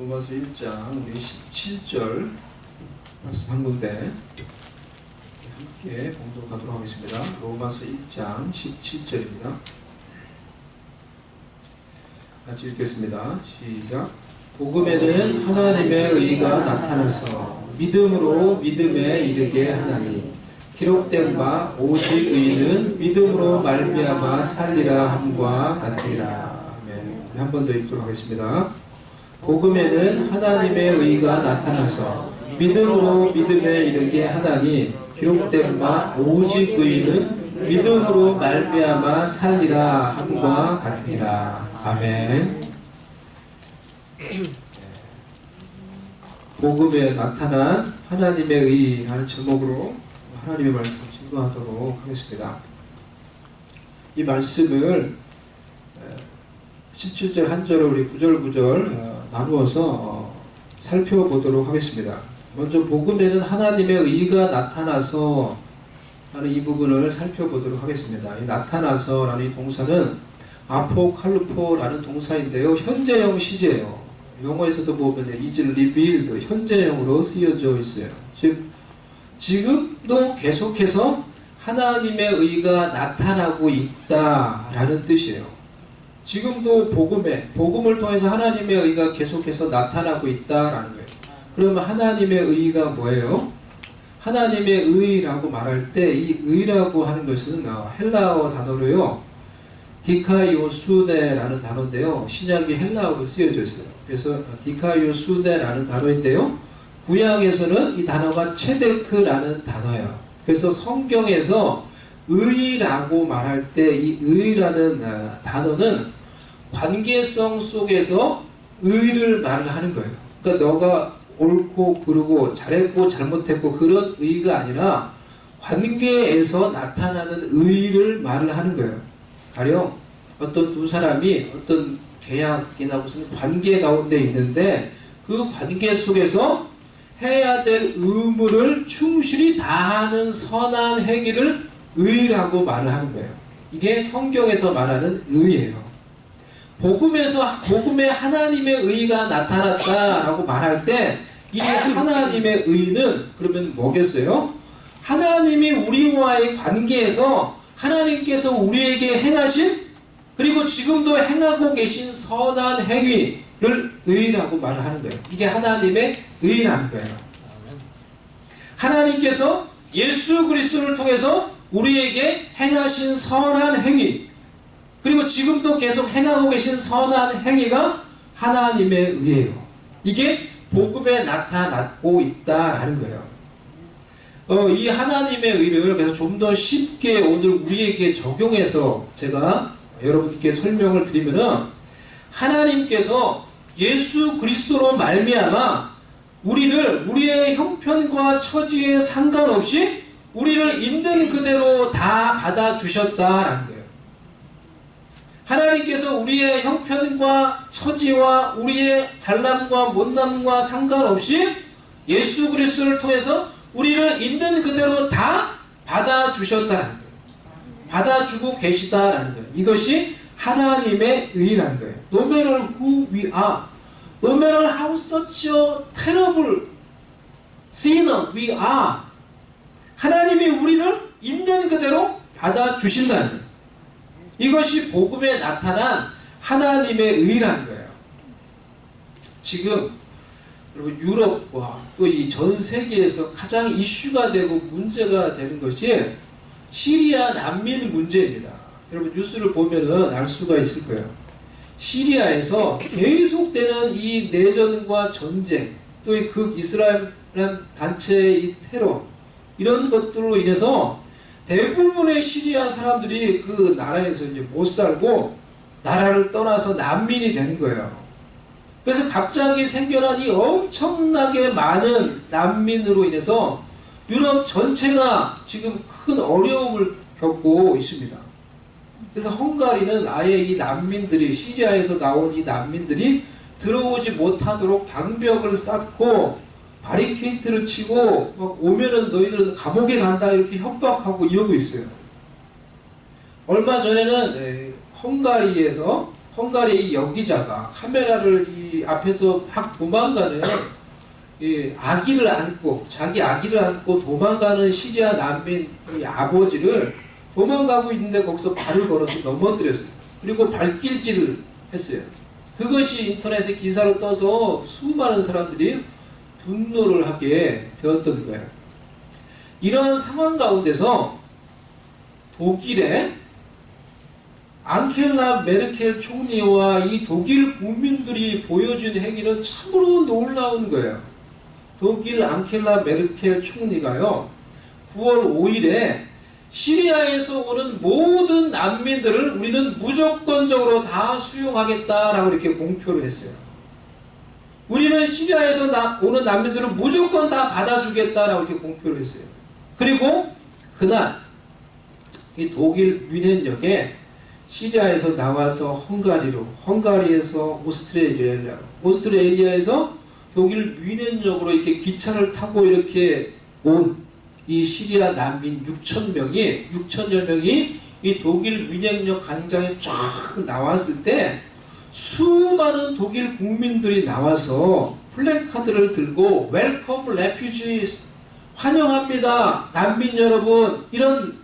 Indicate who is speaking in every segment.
Speaker 1: 로마서 1장 우리 17절 말씀 한 군데 함께 봉독하도록 하겠습니다. 로마서 1장 17절입니다. 같이 읽겠습니다. 시작. 복음에는 하나님의 의가 나타나서 믿음으로 믿음에 이르게 하나니 기록된 바 오직 의는 믿음으로 말미암아 살리라 함과 같으리라. 아멘. 한 번 더 읽도록 하겠습니다. 복음에는 하나님의 의가 나타나서 믿음으로 믿음에 이르게 하나니 기록된 바 오직 의는 믿음으로 말미암아 살리라 함과 같으리라. 아멘. 복음에 나타난 하나님의 의라는 제목으로 하나님의 말씀 증거하도록 하겠습니다. 이 말씀을 17절 한 절을 우리 구절 나누어서 살펴보도록 하겠습니다. 먼저 복음에는 하나님의 의가 나타나서 라는 이 부분을 살펴보도록 하겠습니다. 이 나타나서 라는 이 동사는 아포칼루포라는 동사인데요. 현재형 시제예요. 영어에서도 보면 is revealed 현재형으로 쓰여져 있어요. 즉 지금도 계속해서 하나님의 의가 나타나고 있다라는 뜻이에요. 지금도 복음을 통해서 하나님의 의가 계속해서 나타나고 있다라는 거예요. 그러면 하나님의 의가 뭐예요? 하나님의 의라고 말할 때 이 의라고 하는 것은 헬라어 단어로요. 디카이오수네라는 단어인데요. 신약이 헬라어로 쓰여져 있어요. 그래서 디카이오수네라는 단어인데요. 구약에서는 이 단어가 체데크라는 단어예요. 그래서 성경에서 의라고 말할 때 이 의라는 단어는 관계성 속에서 의를 말하는 거예요. 그러니까 너가 옳고 그르고 잘했고 잘못했고 그런 의가 아니라 관계에서 나타나는 의를 말을 하는 거예요. 가령 어떤 두 사람이 어떤 계약이나 무슨 관계 가운데 있는데 그 관계 속에서 해야 될 의무를 충실히 다하는 선한 행위를 의라고 말을 하는 거예요. 이게 성경에서 말하는 의예요. 복음에 하나님의 의가 나타났다라고 말할 때 이 하나님의 의는 그러면 뭐겠어요? 하나님이 우리와의 관계에서 하나님께서 우리에게 행하신 그리고 지금도 행하고 계신 선한 행위를 의라고 말을 하는 거예요. 이게 하나님의 의라는 거예요. 하나님께서 예수 그리스도를 통해서 우리에게 행하신 선한 행위 그리고 지금도 계속 행하고 계신 선한 행위가 하나님의 의예요. 이게 복음에 나타나고 있다라는 거예요. 이 하나님의 의를 그래서 좀 더 쉽게 오늘 우리에게 적용해서 제가 여러분께 설명을 드리면은 하나님께서 예수 그리스도로 말미암아 우리의 형편과 처지에 상관없이 우리를 있는 그대로 다 받아주셨다라는 거예요. 하나님께서 우리의 형편과 처지와 우리의 잘남과 못남과 상관없이 예수 그리스도를 통해서 우리를 있는 그대로 다 받아주셨다는 거예요. 받아주고 계시다라는 거예요. 이것이 하나님의 의라는 거예요. No matter who we are, no matter how such a terrible sinner we are, 하나님이 우리를 있는 그대로 받아주신다는 거예요. 이것이 복음에 나타난 하나님의 의라는 거예요. 지금 여러분 유럽과 또 이 전 세계에서 가장 이슈가 되고 문제가 되는 것이 시리아 난민 문제입니다. 여러분 뉴스를 보면은 알 수가 있을 거예요. 시리아에서 계속되는 이 내전과 전쟁, 또 이 극이스라엘 단체의 이 테러 이런 것들로 인해서 대부분의 시리아 사람들이 그 나라에서 이제 못 살고 나라를 떠나서 난민이 되는 거예요. 그래서 갑자기 생겨난 이 엄청나게 많은 난민으로 인해서 유럽 전체가 지금 큰 어려움을 겪고 있습니다. 그래서 헝가리는 아예 이 난민들이 시리아에서 나온 이 난민들이 들어오지 못하도록 방벽을 쌓고 바리케이트를 치고 막 오면은 너희들은 감옥에 간다 이렇게 협박하고 이러고 있어요. 얼마 전에는 헝가리에서 헝가리 여기자가 카메라를 이 앞에서 막 도망가는 이 아기를 안고 자기 아기를 안고 도망가는 시리아 난민 이 아버지를 도망가고 있는데 거기서 발을 걸어서 넘어뜨렸어요. 그리고 발길질을 했어요. 그것이 인터넷에 기사로 떠서 수많은 사람들이 분노를 하게 되었던 거예요. 이런 상황 가운데서 독일의 앙겔라 메르켈 총리와 이 독일 국민들이 보여준 행위는 참으로 놀라운 거예요. 독일 앙겔라 메르켈 총리가요, 9월 5일에 시리아에서 오는 모든 난민들을 우리는 무조건적으로 다 수용하겠다라고 이렇게 공표를 했어요. 우리는 시리아에서 오는 난민들을 무조건 다 받아주겠다라고 이렇게 공표를 했어요. 그리고 그날 이 독일 뮌헨역에 시리아에서 나와서 헝가리로, 헝가리에서 오스트레일리아, 오스트레일리아에서 독일 뮌헨역으로 이렇게 기차를 타고 이렇게 온 이 시리아 난민 6천여 명이 이 독일 뮌헨역 광장에 쫙 나왔을 때 수많은 독일 국민들이 나와서 플래카드를 들고 웰컴 레퓨지스, 환영합니다 난민 여러분, 이런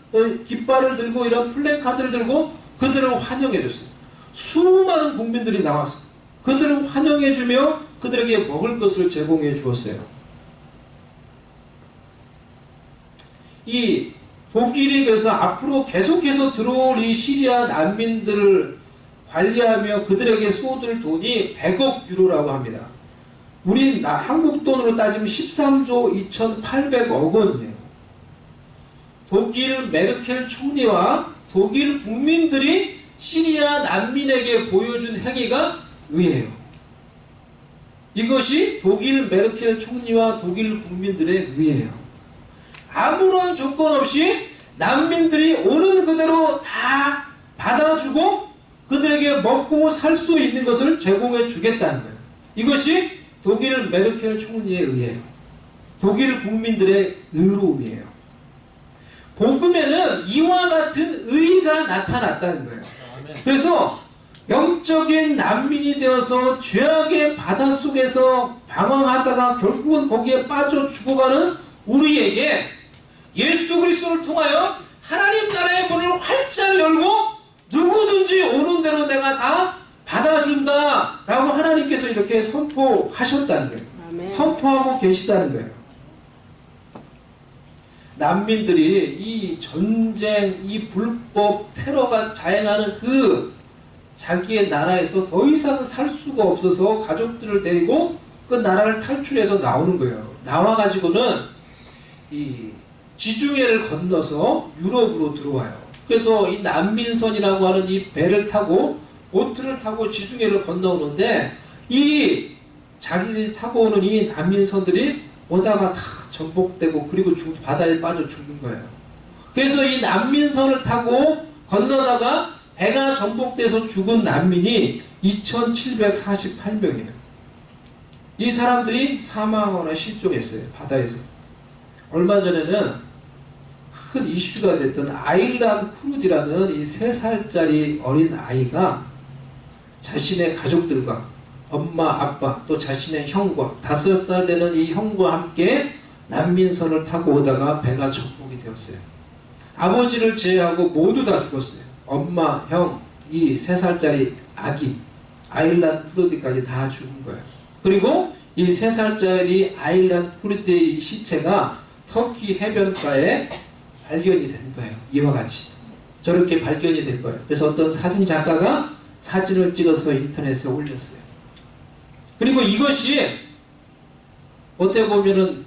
Speaker 1: 깃발을 들고 이런 플래카드를 들고 그들을 환영해 줬어요. 수많은 국민들이 나왔어요. 그들을 환영해 주며 그들에게 먹을 것을 제공해 주었어요. 이 독일이 그래서 앞으로 계속해서 들어올 이 시리아 난민들을 관리하며 그들에게 쏟을 돈이 100억 유로라고 합니다. 우리 한국 돈으로 따지면 13조 2,800억 원이에요. 독일 메르켈 총리와 독일 국민들이 시리아 난민에게 보여준 행위가 의예요. 이것이 독일 메르켈 총리와 독일 국민들의 의예요. 아무런 조건 없이 난민들이 오는 그대로 다 받아주고 그들에게 먹고 살 수 있는 것을 제공해 주겠다는 거예요. 이것이 독일 메르켈 총리의 의예요. 독일 국민들의 의로움이에요. 복음에는 이와 같은 의의가 나타났다는 거예요. 그래서 영적인 난민이 되어서 죄악의 바닷속에서 방황하다가 결국은 거기에 빠져 죽어가는 우리에게 예수 그리스도를 통하여 하나님 나라의 문을 활짝 열고 누구든지 오는 대로 내가 다 받아준다 라고 하나님께서 이렇게 선포하셨다는 거예요. 아멘. 선포하고 계시다는 거예요. 난민들이 이 전쟁, 이 불법 테러가 자행하는 그 자기의 나라에서 더 이상 살 수가 없어서 가족들을 데리고 그 나라를 탈출해서 나오는 거예요. 나와가지고는 이 지중해를 건너서 유럽으로 들어와요. 그래서 이 난민선이라고 하는 이 배를 타고 보트를 타고 지중해를 건너오는데 이 자기들이 타고 오는 이 난민선들이 오다가 다 전복되고 그리고 바다에 빠져 죽는 거예요. 그래서 이 난민선을 타고 건너다가 배가 전복돼서 죽은 난민이 2,748명이에요. 이 사람들이 사망하거나 실종했어요. 바다에서. 얼마 전에는 큰 이슈가 됐던 아일란 크루디라는 이 3살짜리 어린 아이가 자신의 가족들과 엄마, 아빠, 또 자신의 형과 5살 되는 이 형과 함께 난민선을 타고 오다가 배가 전복이 되었어요. 아버지를 제외하고 모두 다 죽었어요. 엄마, 형, 이 3살짜리 아기 아일란 크루디까지 다 죽은 거예요. 그리고 이 3살짜리 아일란 크루디의 시체가 터키 해변가에 발견이 된 거예요. 이와 같이 저렇게 발견이 될 거예요. 그래서 어떤 사진 작가가 사진을 찍어서 인터넷에 올렸어요. 그리고 이것이 어떻게 보면은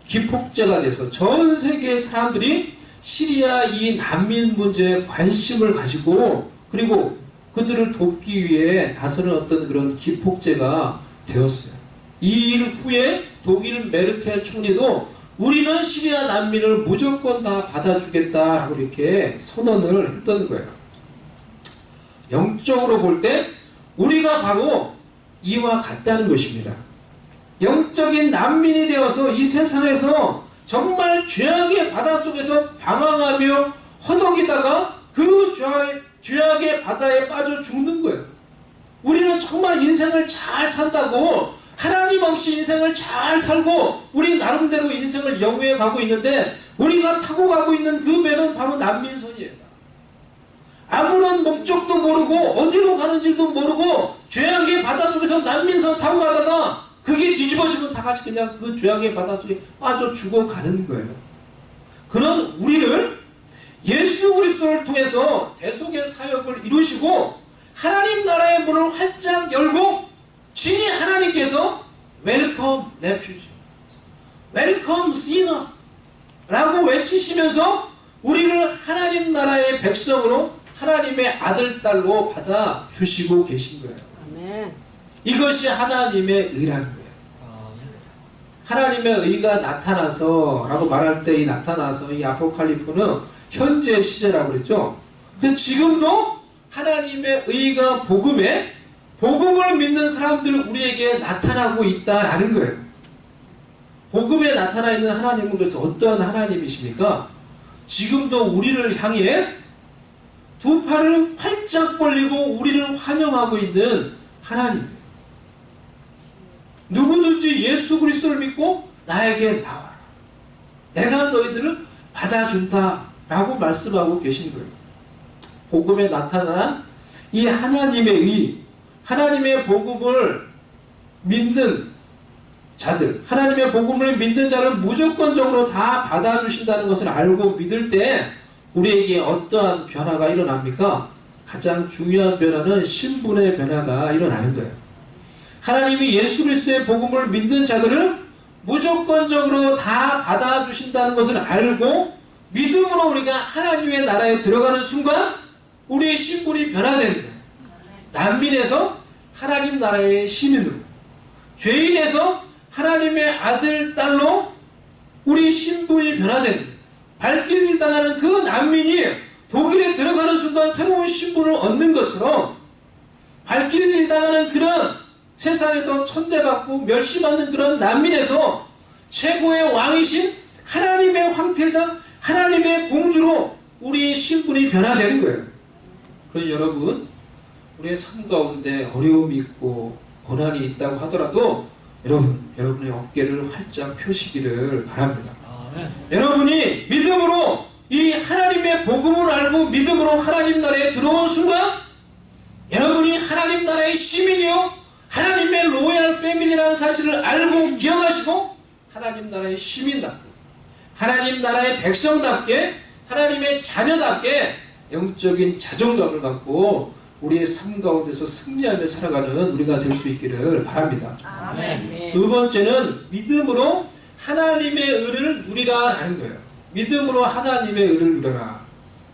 Speaker 1: 기폭제가 돼서 전 세계 사람들이 시리아 이 난민 문제에 관심을 가지고 그리고 그들을 돕기 위해 나서는 어떤 그런 기폭제가 되었어요. 이 일 후에 독일 메르켈 총리도 우리는 시리아 난민을 무조건 다 받아주겠다라고 이렇게 선언을 했던 거예요. 영적으로 볼 때 우리가 바로 이와 같다는 것입니다. 영적인 난민이 되어서 이 세상에서 정말 죄악의 바닷속에서 방황하며 허덕이다가 그 죄악의 바다에 빠져 죽는 거예요. 우리는 정말 인생을 잘 산다고 하나님 없이 인생을 잘 살고 우리 나름대로 인생을 영위해 가고 있는데 우리가 타고 가고 있는 그 배는 바로 난민선이에요. 아무런 목적도 모르고 어디로 가는지도 모르고 죄악의 바닷속에서 난민선 타고 가다가 그게 뒤집어지면 다 같이 그냥 그 죄악의 바닷속에 빠져 죽어가는 거예요. 그런 우리를 예수 그리스도를 통해서 대속의 사역을 이루시고 하나님 나라의 문을 활짝 열고 진히 하나님께서 웰컴 레퓨지, 웰컴 시너스 라고 외치시면서 우리를 하나님 나라의 백성으로 하나님의 아들, 딸로 받아주시고 계신 거예요.
Speaker 2: 아멘.
Speaker 1: 이것이 하나님의 의라는 거예요. 하나님의 의가 나타나서 라고 말할 때 이 나타나서 이 아포칼리프는 현재 시제라고 그랬죠. 그래서 지금도 하나님의 의가 복음을 믿는 사람들 우리에게 나타나고 있다라는 거예요. 복음에 나타나 있는 하나님은 그래서 어떤 하나님이십니까? 지금도 우리를 향해 두 팔을 활짝 벌리고 우리를 환영하고 있는 하나님. 누구든지 예수 그리스도를 믿고 나에게 나와라. 내가 너희들을 받아준다 라고 말씀하고 계신 거예요. 복음에 나타난 이 하나님의 의, 하나님의 복음을 믿는 자들, 하나님의 복음을 믿는 자를 무조건적으로 다 받아주신다는 것을 알고 믿을 때 우리에게 어떠한 변화가 일어납니까? 가장 중요한 변화는 신분의 변화가 일어나는 거예요. 하나님이 예수 그리스도의 복음을 믿는 자들을 무조건적으로 다 받아주신다는 것을 알고 믿음으로 우리가 하나님의 나라에 들어가는 순간 우리의 신분이 변화되는 거예요. 난민에서 하나님 나라의 시민으로, 죄인에서 하나님의 아들, 딸로 우리 신분이 변화되는 거예요. 발길질 당하는 그 난민이 독일에 들어가는 순간 새로운 신분을 얻는 것처럼 발길질 당하는 그런 세상에서 천대받고 멸시받는 그런 난민에서 최고의 왕이신 하나님의 황태자, 하나님의 공주로 우리의 신분이 변화되는 거예요. 그러니 여러분, 우리의 삶 가운데 어려움이 있고 고난이 있다고 하더라도 여러분의 어깨를 활짝 펴시기를 바랍니다. 여러분이 믿음으로 이 하나님의 복음을 알고 믿음으로 하나님 나라에 들어온 순간 여러분이 하나님 나라의 시민이요 하나님의 로얄 패밀리라는 사실을 알고 기억하시고 하나님 나라의 시민답게 하나님 나라의 백성답게 하나님의 자녀답게 영적인 자존감을 갖고 우리의 삶 가운데서 승리하며 살아가는 우리가 될 수 있기를 바랍니다.
Speaker 2: 아멘.
Speaker 1: 두 번째는 믿음으로 하나님의 의를 누리라 하는 거예요. 믿음으로 하나님의 의를 누려라.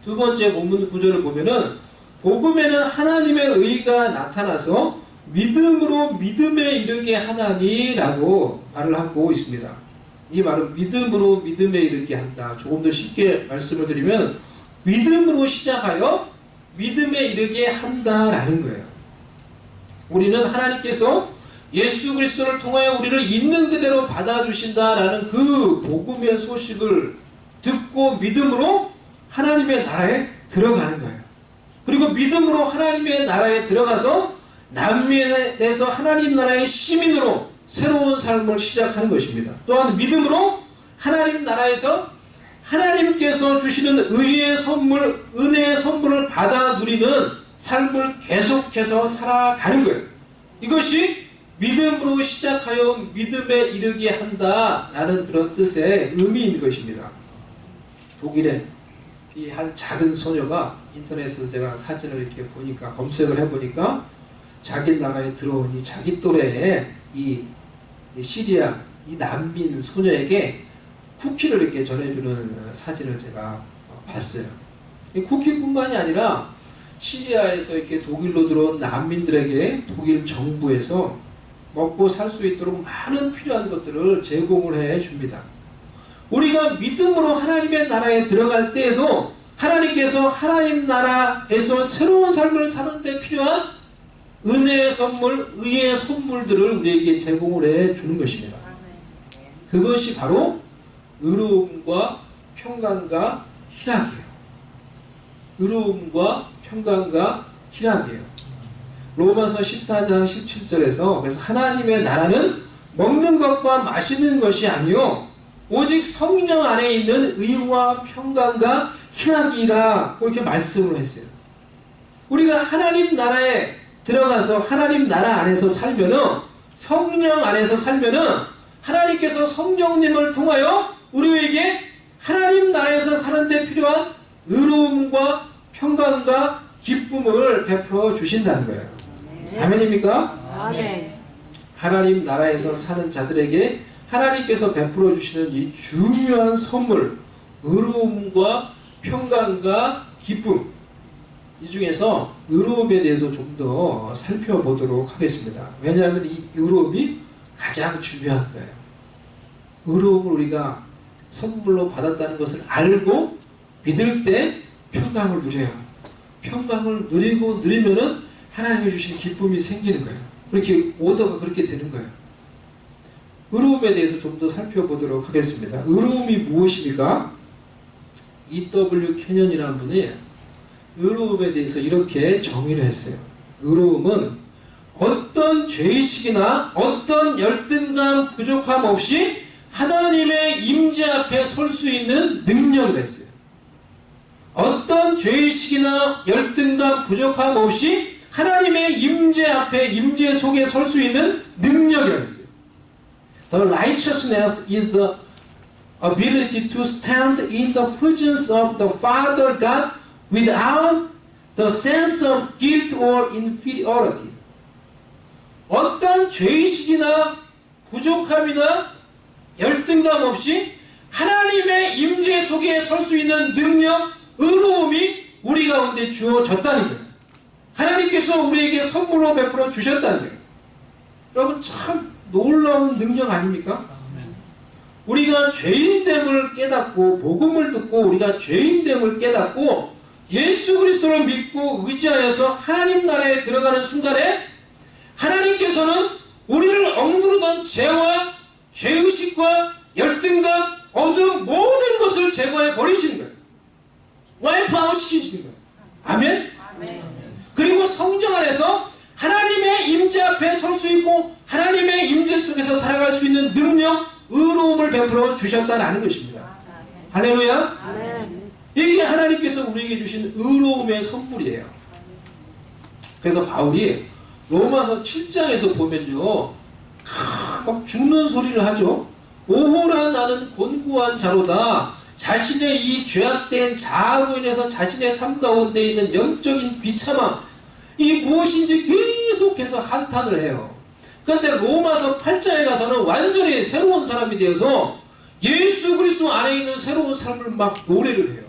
Speaker 1: 두 번째 본문 구절을 보면은 복음에는 하나님의 의가 나타나서 믿음으로 믿음에 이르게 하나니라고 말을 하고 있습니다. 이 말은 믿음으로 믿음에 이르게 한다. 조금 더 쉽게 말씀을 드리면 믿음으로 시작하여 믿음에 이르게 한다라는 거예요. 우리는 하나님께서 예수 그리스도를 통하여 우리를 있는 그대로 받아주신다라는 그 복음의 소식을 듣고 믿음으로 하나님의 나라에 들어가는 거예요. 그리고 믿음으로 하나님의 나라에 들어가서 난민에서 하나님 나라의 시민으로 새로운 삶을 시작하는 것입니다. 또한 믿음으로 하나님 나라에서 하나님께서 주시는 의의 선물, 은혜의 선물을 받아 누리는 삶을 계속해서 살아가는 거예요. 이것이 믿음으로 시작하여 믿음에 이르게 한다라는 그런 뜻의 의미인 것입니다. 독일에 이 한 작은 소녀가 인터넷에서 제가 사진을 이렇게 보니까 검색을 해보니까 자기 나라에 들어온 이 자기 또래의 이 시리아 이 난민 소녀에게 쿠키를 이렇게 전해주는 사진을 제가 봤어요. 이 쿠키뿐만이 아니라 시리아에서 이렇게 독일로 들어온 난민들에게 독일 정부에서 먹고 살 수 있도록 많은 필요한 것들을 제공을 해 줍니다. 우리가 믿음으로 하나님의 나라에 들어갈 때에도 하나님께서 하나님 나라에서 새로운 삶을 사는 데 필요한 은혜의 선물, 의의 선물들을 우리에게 제공을 해 주는 것입니다. 그것이 바로 의로움과 평강과 희락이에요. 의로움과 평강과 희락이에요. 로마서 14장 17절에서 그래서 하나님의 나라는 먹는 것과 마시는 것이 아니요 오직 성령 안에 있는 의와 평강과 희락이라 이렇게 말씀을 했어요. 우리가 하나님 나라에 들어가서 하나님 나라 안에서 살면은 성령 안에서 살면은 하나님께서 성령님을 통하여 우리에게 하나님 나라에서 사는데 필요한 의로움과 평강과 기쁨을 베풀어 주신다는 거예요. 아멘입니까?
Speaker 2: 아멘.
Speaker 1: 하나님 나라에서 사는 자들에게 하나님께서 베풀어 주시는 이 중요한 선물, 의로움과 평강과 기쁨, 이 중에서 의로움에 대해서 좀 더 살펴보도록 하겠습니다. 왜냐하면 이 의로움이 가장 중요한 거예요. 의로움을 우리가 선물로 받았다는 것을 알고 믿을 때 평강을 누려요. 평강을 누리면은 하나님이 주신 기쁨이 생기는 거예요. 그렇게 오더가 그렇게 되는 거예요. 의로움에 대해서 좀 더 살펴보도록 하겠습니다. 의로움이 무엇입니까? E.W. 캐년이라는 분이 의로움에 대해서 이렇게 정의를 했어요. 의로움은 어떤 죄의식이나 어떤 열등감 부족함 없이 하나님의 임재 앞에 설 수 있는 능력이라 했어요. 어떤 죄의식이나 열등감 부족함 없이 하나님의 임재 앞에 임재 속에 설 수 있는 능력이라고 했어요. The righteousness is the ability to stand in the presence of the Father God without the sense of guilt or inferiority. 어떤 죄의식이나 부족함이나 열등감 없이 하나님의 임재 속에 설 수 있는 능력, 의로움이 우리 가운데 주어졌다는 거예요. 하나님께서 우리에게 선물로 베풀어 주셨다는 거예요. 여러분 참 놀라운 능력 아닙니까? 우리가 죄인됨을 깨닫고 복음을 듣고 우리가 죄인됨을 깨닫고 예수 그리스도를 믿고 의지하여서 하나님 나라에 들어가는 순간에 하나님께서는 우리를 억누르던 죄와 죄의식과 열등감, 어두운 모든 것을 제거해 버리시는 거예요. 와이프아웃 시키시는 거예요. 아멘?
Speaker 2: 아멘.
Speaker 1: 그리고 성령 안에서 하나님의 임재 앞에 설 수 있고 하나님의 임재 속에서 살아갈 수 있는 능력, 의로움을 베풀어 주셨다는 것입니다. 할렐루야.
Speaker 2: 아멘.
Speaker 1: 이게 하나님께서 우리에게 주신 의로움의 선물이에요. 그래서 바울이 로마서 7장에서 보면요, 막 죽는 소리를 하죠. 오호라 나는 곤고한 자로다. 자신의 이 죄악된 자아로 인해서 자신의 삶 가운데 있는 영적인 비참함, 이 무엇인지 계속해서 한탄을 해요. 그런데 로마서 8장에 가서는 완전히 새로운 사람이 되어서 예수 그리스도 안에 있는 새로운 삶을 막 노래를 해요.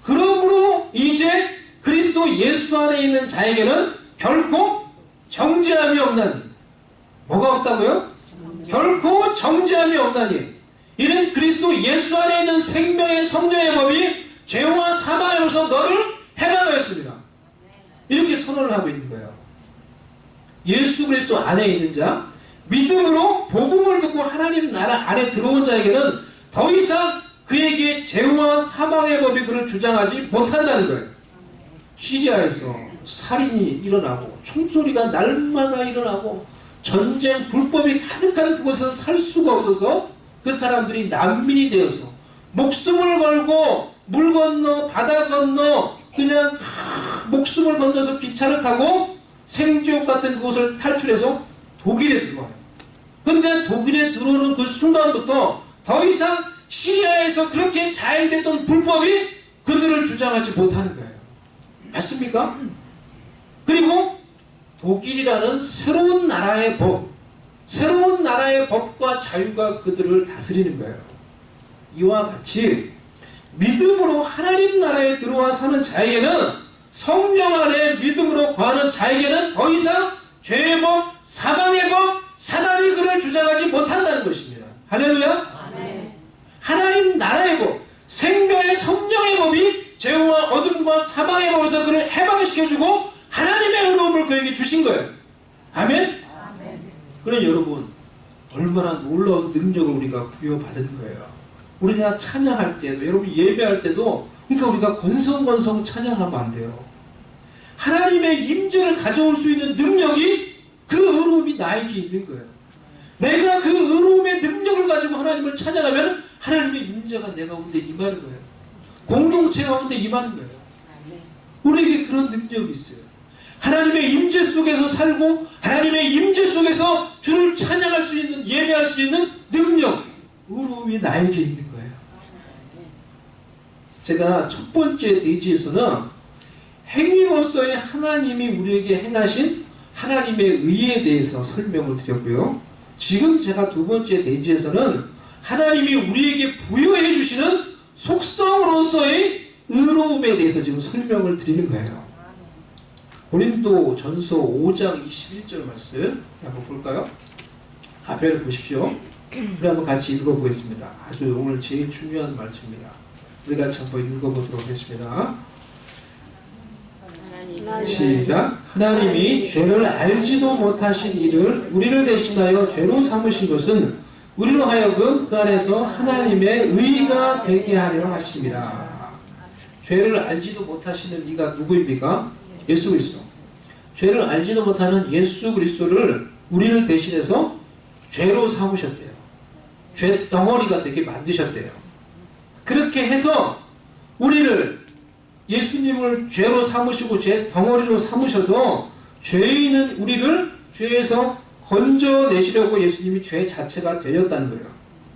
Speaker 1: 그러므로 이제 그리스도 예수 안에 있는 자에게는 결코 정죄함이 없나니. 뭐가 없다고요? 결코 정죄함이 없나니. 이는 그리스도 예수 안에 있는 생명의 성령의 법이 죄와 사망에서 너를 해방하였습니다. 이렇게 선언을 하고 있는 거예요. 예수 그리스도 안에 있는 자, 믿음으로 복음을 듣고 하나님 나라 안에 들어온 자에게는 더 이상 그에게 죄와 사망의 법이 그를 주장하지 못한다는 거예요. 시리아에서 살인이 일어나고 총소리가 날마다 일어나고 전쟁 불법이 가득한 그곳에서 살 수가 없어서 그 사람들이 난민이 되어서 목숨을 걸고 물 건너 바다 건너 그냥 목숨을 건너서 기차를 타고 생지옥 같은 그곳을 탈출해서 독일에 들어와요. 근데 독일에 들어오는 그 순간부터 더 이상 시리아에서 그렇게 자행됐던 불법이 그들을 주장하지 못하는 거예요. 맞습니까? 그리고 독일이라는 새로운 나라의 법, 새로운 나라의 법과 자유가 그들을 다스리는 거예요. 이와 같이 믿음으로 하나님 나라에 들어와 사는 자에게는, 성령 안에 믿음으로 거하는 자에게는 더 이상 죄의 법, 사망의 법, 사단이 그를 주장하지 못한다는 것입니다. 할렐루야.
Speaker 2: 아멘.
Speaker 1: 하나님 나라의 법, 생명의 성령의 법이 죄와 어둠과 사망의 법에서 그를 해방시켜주고 하나님의 의로움을 그에게 주신 거예요. 아멘?
Speaker 2: 아멘.
Speaker 1: 그래 여러분, 얼마나 놀라운 능력을 우리가 부여받은 거예요. 우리가 찬양할 때도, 여러분 예배할 때도, 그러니까 우리가 건성건성 찬양하면 안 돼요. 하나님의 임재를 가져올 수 있는 능력이 그 의로움이 나에게 있는 거예요. 내가 그 의로움의 능력을 가지고 하나님을 찬양하면 하나님의 임재가 내 가운데 임하는 거예요. 공동체 가운데 임하는 거예요. 우리에게 그런 능력이 있어요. 하나님의 임재 속에서 살고 하나님의 임재 속에서 주를 찬양할 수 있는, 예배할 수 있는 능력, 의로움이 나에게 있는 거예요. 제가 첫 번째 대지에서는 행위로서의 하나님이 우리에게 행하신 하나님의 의에 대해서 설명을 드렸고요. 지금 제가 두 번째 대지에서는 하나님이 우리에게 부여해 주시는 속성으로서의 의로움에 대해서 지금 설명을 드리는 거예요. 고린도 전서 5장 21절 말씀 한번 볼까요? 앞에를 보십시오. 우리 한번 같이 읽어보겠습니다. 아주 오늘 제일 중요한 말씀입니다. 우리 같이 한번 읽어보도록 하겠습니다. 시작. 하나님이 죄를 알지도 못하신 이를 우리를 대신하여 죄로 삼으신 것은 우리로 하여금 그 안에서 하나님의 의가 되게 하려 하십니다. 죄를 알지도 못하시는 이가 누구입니까? 예수 그리스도. 죄를 알지도 못하는 예수 그리스도를 우리를 대신해서 죄로 삼으셨대요. 죄 덩어리가 되게 만드셨대요. 그렇게 해서 우리를, 예수님을 죄로 삼으시고 죄 덩어리로 삼으셔서 죄인은 우리를 죄에서 건져내시려고 예수님이 죄 자체가 되었다는 거예요.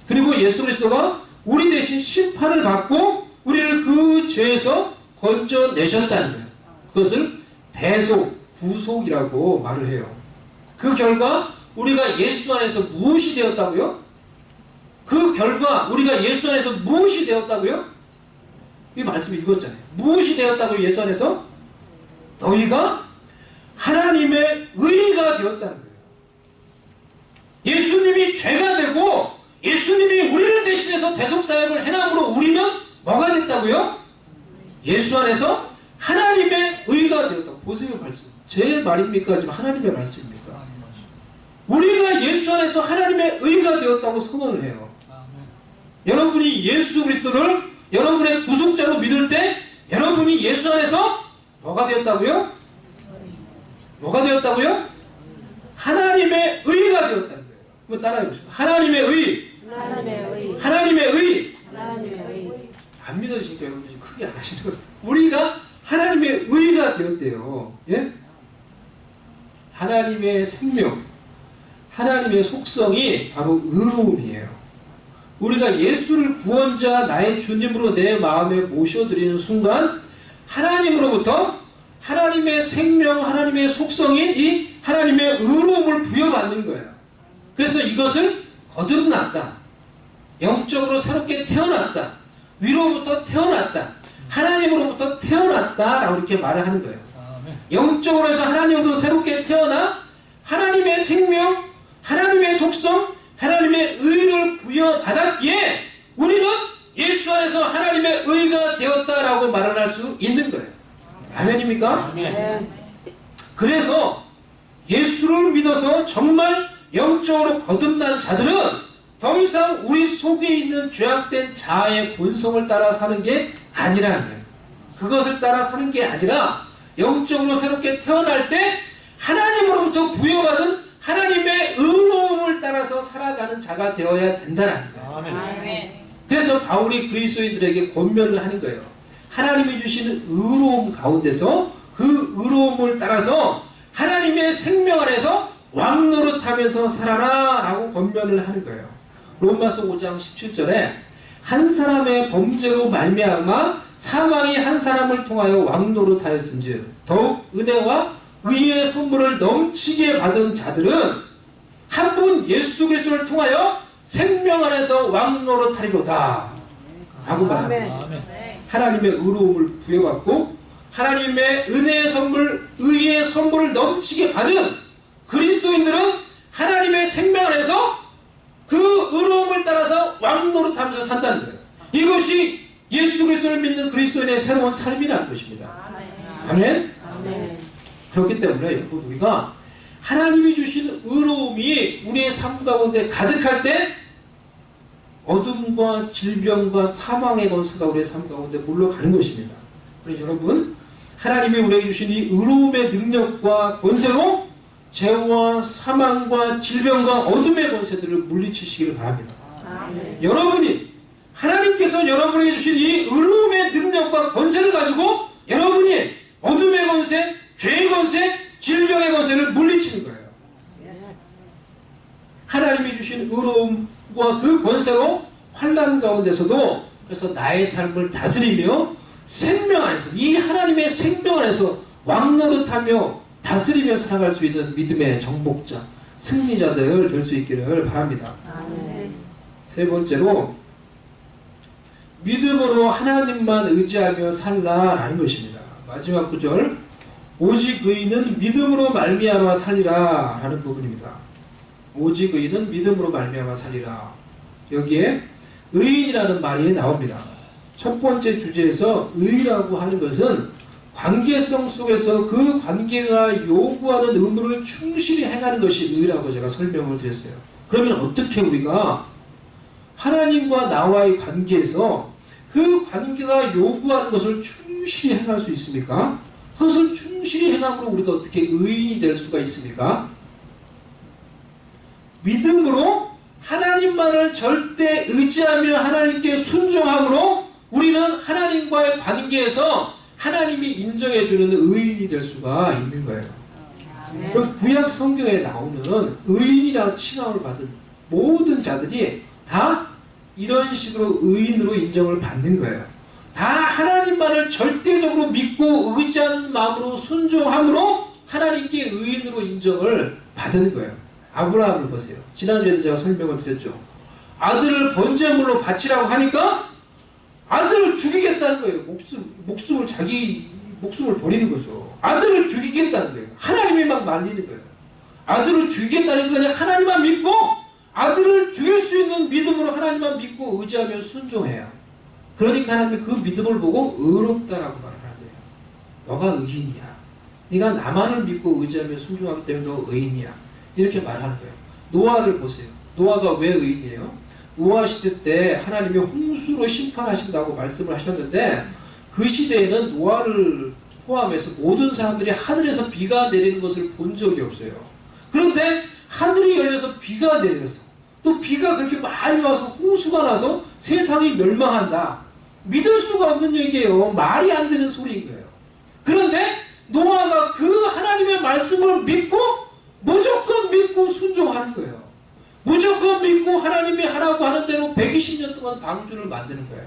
Speaker 1: 그리고 예수 그리스도가 우리 대신 심판을 받고 우리를 그 죄에서 건져내셨다는 거예요. 그것을 대속, 구속이라고 말을 해요. 그 결과 우리가 예수 안에서 무엇이 되었다고요? 그 결과 우리가 예수 안에서 무엇이 되었다고요? 이 말씀 읽었잖아요. 무엇이 되었다고요? 예수 안에서? 너희가 하나님의 의가 되었다는 거예요. 예수님이 죄가 되고 예수님이 우리를 대신해서 대속사역을 행함으로 우리는 뭐가 됐다고요? 예수 안에서 하나님의 의가 되었다고. 보세요 말씀. 제 말입니까? 지금 하나님의 말씀입니까? 우리가 예수 안에서 하나님의 의가 되었다고 선언을 해요. 여러분이 예수 그리스도를 여러분의 구속자로 믿을 때 여러분이 예수 안에서 뭐가 되었다고요? 뭐가 되었다고요? 하나님의 의가 되었다는 거예요. 한번 따라해 보시죠. 하나님의 의.
Speaker 2: 하나님의 의.
Speaker 1: 하나님의 의.
Speaker 2: 하나님의 의.
Speaker 1: 안 믿어지니까 여러분들이 크게 안 하시는 거예요. 우리가 하나님의 의가 되었대요. 예? 하나님의 생명, 하나님의 속성이 바로 의로움이에요. 우리가 예수를 구원자 나의 주님으로 내 마음에 모셔드리는 순간 하나님으로부터 하나님의 생명, 하나님의 속성인 이 하나님의 의로움을 부여받는 거예요. 그래서 이것을 거듭났다, 영적으로 새롭게 태어났다, 위로부터 태어났다, 하나님으로부터 태어났다 라고 이렇게 말을 하는 거예요. 영적으로 해서 하나님으로부터 새롭게 태어나 하나님의 생명, 하나님의 속성, 하나님의 의를 부여받았기에 우리는 예수 안에서 하나님의 의가 되었다라고 말을 할 수 있는 거예요. 아멘입니까?
Speaker 2: 아멘.
Speaker 1: 그래서 예수를 믿어서 정말 영적으로 거듭난 자들은 더 이상 우리 속에 있는 죄악된 자아의 본성을 따라 사는 게 아니라는 거예요. 그것을 따라 사는 게 아니라 영적으로 새롭게 태어날 때 하나님으로부터 부여받은 하나님의 의로움을 따라서 살아가는 자가 되어야 된다는 거예요.
Speaker 2: 아멘.
Speaker 1: 그래서 바울이 그리스도인들에게 권면을 하는 거예요. 하나님이 주시는 의로움 가운데서 그 의로움을 따라서 하나님의 생명 안에서 왕노릇하면서 살아라 라고 권면을 하는 거예요. 로마서 5장 17절에 한 사람의 범죄로 말미암아 사망이 한 사람을 통하여 왕노릇하였은즉 더욱 은혜와 의의 선물을 넘치게 받은 자들은 한 분 예수 그리스도를 통하여 생명 안에서 왕노릇하리로다 라고 말합니다. 하나님의 의로움을 부여받고 하나님의 은혜의 선물, 의의 선물을 넘치게 받은 그리스도인들은 하나님의 생명 안에서 그 의로움을 따라서 왕노릇하면서 산다는 거예요. 이것이 예수 그리스도를 믿는 그리스도인의 새로운 삶이라는 것입니다. 아멘.
Speaker 2: 아멘.
Speaker 1: 그렇기 때문에 여러분 우리가 하나님이 주신 의로움이 우리의 삶 가운데 가득할 때 어둠과 질병과 사망의 권세가 우리의 삶 가운데 물러가는 것입니다. 그래서 여러분 하나님이 우리에게 주신 이 의로움의 능력과 권세로 죄와 사망과 질병과 어둠의 권세들을 물리치시기를 바랍니다.
Speaker 2: 아멘.
Speaker 1: 여러분이 하나님께서 여러분에게 주신 이 의로움의 능력과 권세를 가지고 여러분이 어둠의 권세, 죄의 권세, 질병의 권세를 물리치는 거예요. 하나님이 주신 의로움과 그 권세로 환난 가운데서도 그래서 나의 삶을 다스리며 생명 안에서 이 하나님의 생명 안에서 왕노릇하며 다스리며 살아갈 수 있는 믿음의 정복자, 승리자들 될 수 있기를 바랍니다.
Speaker 2: 아멘.
Speaker 1: 세 번째로 믿음으로 하나님만 의지하며 살라라는 것입니다. 마지막 구절 오직 의인은 믿음으로 말미암아 살리라 라는 부분입니다. 오직 의인은 믿음으로 말미암아 살리라. 여기에 의인이라는 말이 나옵니다. 첫 번째 주제에서 의라고 하는 것은 관계성 속에서 그 관계가 요구하는 의무를 충실히 행하는 것이 의라고 제가 설명을 드렸어요. 그러면 어떻게 우리가 하나님과 나와의 관계에서 그 관계가 요구하는 것을 충실히 행할 수 있습니까? 그것을 충실히 행함으로 우리가 어떻게 의인이 될 수가 있습니까? 믿음으로 하나님만을 절대 의지하며 하나님께 순종함으로 우리는 하나님과의 관계에서 하나님이 인정해주는 의인이 될 수가 있는 거예요. 그럼 구약 성경에 나오는 의인이라고 칭함을 받은 모든 자들이 다 이런 식으로 의인으로 인정을 받는 거예요. 다 하나님만을 절대적으로 믿고 의지하는 마음으로 순종함으로 하나님께 의인으로 인정을 받은 거예요. 아브라함을 보세요. 지난주에도 제가 설명을 드렸죠. 아들을 번제물로 바치라고 하니까 아들을 죽이겠다는 거예요. 자기 목숨을 버리는 거죠. 아들을 죽이겠다는 거예요. 하나님이 막 말리는 거예요. 아들을 죽이겠다는 거 그냥 하나님만 믿고 아들을 죽일 수 있는 믿음으로 하나님만 믿고 의지하며 순종해요. 그러니까 하나님이 그 믿음을 보고 의롭다라고 말을 하는 거예요. 너가 의인이야. 네가 나만을 믿고 의지하며 순종하기 때문에 너 의인이야. 이렇게 말하는 거예요. 노아를 보세요. 노아가 왜 의인이에요? 노아 시대 때 하나님이 홍수로 심판하신다고 말씀을 하셨는데 그 시대에는 노아를 포함해서 모든 사람들이 하늘에서 비가 내리는 것을 본 적이 없어요. 그런데 하늘이 열려서 비가 내려서 또 비가 그렇게 많이 와서 홍수가 나서 세상이 멸망한다. 믿을 수가 없는 얘기예요. 말이 안 되는 소리인 거예요. 그런데 노아가 그 하나님의 말씀을 믿고 무조건 믿고 순종하는 거예요. 무조건 믿고 하나님이 하라고 하는 대로 120년 동안 방주를 만드는 거예요.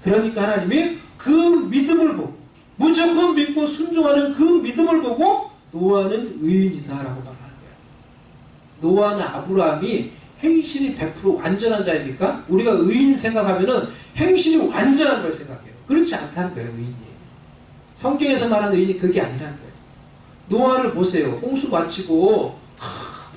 Speaker 1: 그러니까 하나님이 그 믿음을 보고 무조건 믿고 순종하는 그 믿음을 보고 노아는 의인이다라고 말하는 거예요. 노아는 아브라함이 행실이 100% 완전한 자입니까? 우리가 의인 생각하면은 행실이 완전한 걸 생각해요. 그렇지 않다는 거예요. 의인이. 성경에서 말하는 의인이 그게 아니라는 거예요. 노아를 보세요. 홍수 마치고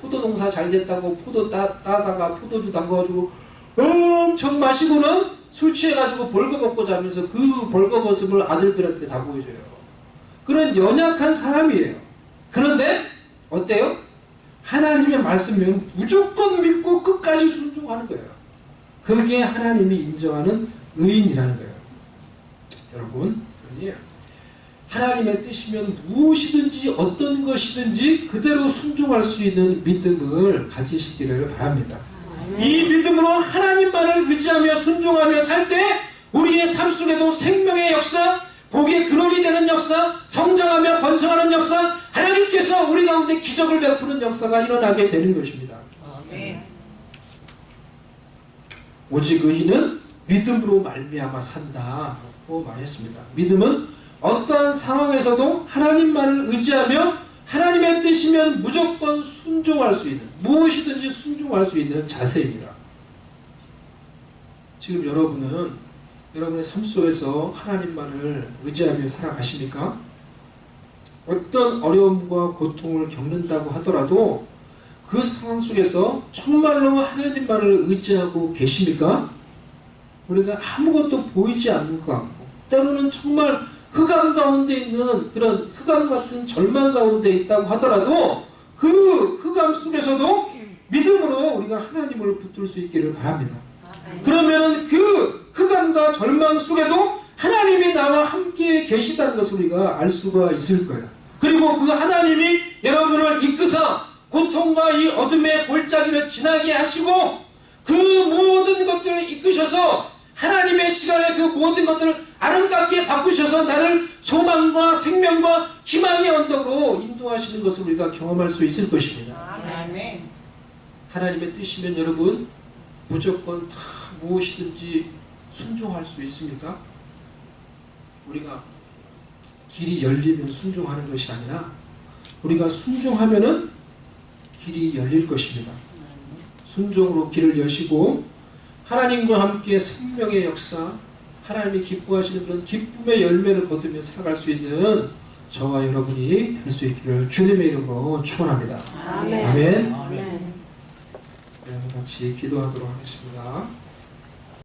Speaker 1: 포도 농사 잘 됐다고 포도 따다가 포도주 담가가지고 엄청 마시고는 술 취해가지고 벌거벗고 자면서 그 벌거벗음을 아들들한테 다 보여줘요. 그런 연약한 사람이에요. 그런데 어때요? 하나님의 말씀이면 무조건 믿고 끝까지 순종하는 거예요. 그게 하나님이 인정하는 의인이라는 거예요. 여러분, 그러니 하나님의 뜻이면 무엇이든지 어떤 것이든지 그대로 순종할 수 있는 믿음을 가지시기를 바랍니다. 이 믿음으로 하나님만을 의지하며 순종하며 살 때 우리의 삶 속에도 생명의 역사, 복의 근원이 되는 역사, 성장하며 번성하는 역사, 하나님께서 우리 가운데 기적을 베푸는 역사가 일어나게 되는 것입니다. 오직 의인은 믿음으로 말미암아 산다고 말했습니다. 믿음은 어떠한 상황에서도 하나님만을 의지하며 하나님의 뜻이면 무조건 순종할 수 있는, 무엇이든지 순종할 수 있는 자세입니다. 지금 여러분은 여러분의 삶 속에서 하나님만을 의지하며 살아가십니까? 어떤 어려움과 고통을 겪는다고 하더라도 그 상황 속에서 정말로 하나님만을 의지하고 계십니까? 우리가 아무것도 보이지 않는 것 같고 때로는 정말 흑암 가운데 있는 그런 흑암 같은 절망 가운데 있다고 하더라도 그 흑암 속에서도 믿음으로 우리가 하나님을 붙들 수 있기를 바랍니다. 그러면 그 흑암과 절망 속에도 하나님이 나와 함께 계시다는 것을 우리가 알 수가 있을 거예요. 그리고 그 하나님이 여러분을 이끄사 고통과 이 어둠의 골짜기를 지나게 하시고 그 모든 것들을 이끄셔서 하나님의 시간에 그 모든 것들을 아름답게 바꾸셔서 나를 소망과 생명과 희망의 언덕으로 인도하시는 것을 우리가 경험할 수 있을 것입니다.
Speaker 2: 아멘.
Speaker 1: 하나님의 뜻이면 여러분 무조건 다 무엇이든지 순종할 수 있습니까? 우리가 길이 열리면 순종하는 것이 아니라 우리가 순종하면은 길이 열릴 것입니다. 순종으로 길을 여시고 하나님과 함께 생명의 역사, 하나님이 기뻐하시는 그런 기쁨의 열매를 거두며 살아갈 수 있는 저와 여러분이 될 수 있기를 주님의 이름으로 축원합니다.
Speaker 2: 아멘.
Speaker 1: 아멘.
Speaker 2: 아멘.
Speaker 1: 네, 같이 기도하도록 하겠습니다.